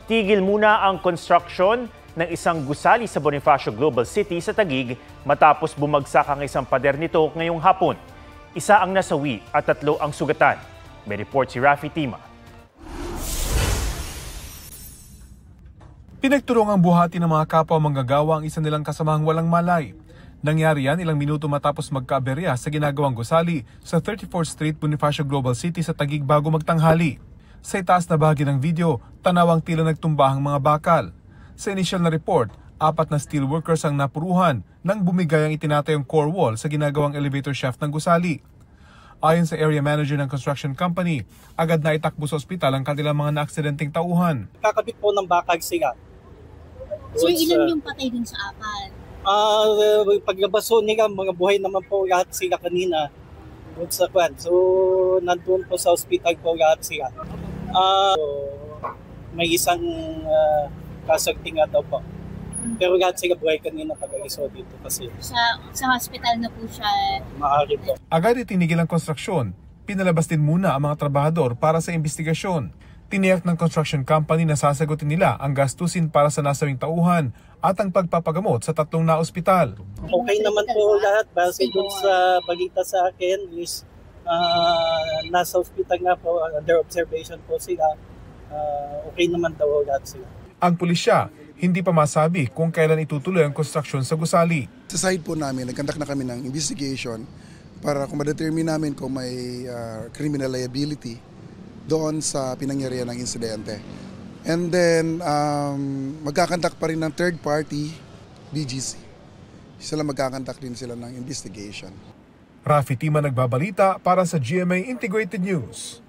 Tigil muna ang construction ng isang gusali sa Bonifacio Global City sa Taguig matapos bumagsak ang isang pader nito ngayong hapon. Isa ang nasawi at 3 ang sugatan. May report si Rafi Tima. Pinagturungang buhati ng mga kapwa manggagawa ang isa nilang kasamahang walang malay. Nangyari yan ilang minuto matapos magkaaberya sa ginagawang gusali sa 34th Street, Bonifacio Global City sa Taguig bago magtanghali. Sa itaas na bahagi ng video, tanawang tila nagtumbahang mga bakal. Sa initial na report, 4 na steel workers ang napuruhan nang bumigay ang itinatayong core wall sa ginagawang elevator shaft ng gusali. Ayon sa area manager ng construction company, agad na itakbo sa ospital ang kanilang mga naaksidenteng tauhan. Kakabit po ng bakal sila. Sir, ilan yung patay dun sa 4? Paglabas po nila, mga buhay naman po lahat sila kanina. Doon sa kwan. So, nandun po sa ospital po lahat sila. May isang kasagting nga daw po. Pero lahat sila buhay kanina pag-aliso dito kasi. Sa hospital na po siya. Maaari po. Agad itinigil ang konstruksyon. Pinalabas din muna ang mga trabahador para sa investigasyon. Tiniyak ng construction company na sasagutin nila ang gastusin para sa nasawing tauhan at ang pagpapagamot sa 3 na ospital. Okay naman po lahat. Base dun sa balita sa akin is nasa ospital nga po, under observation po sila. Okay naman daw lahat sila. Ang pulisya, hindi pa masabi kung kailan itutuloy ang konstruksyon sa gusali. Sa side po namin, nagkandak na kami ng investigation para kung ma-determine namin kung may criminal liability doon sa pinangyarihan ng insidente. And then, magkakandak pa rin ng third party, BGC. Sila magkakandak din sila ng investigation. Rafi Tima nagbabalita para sa GMA Integrated News.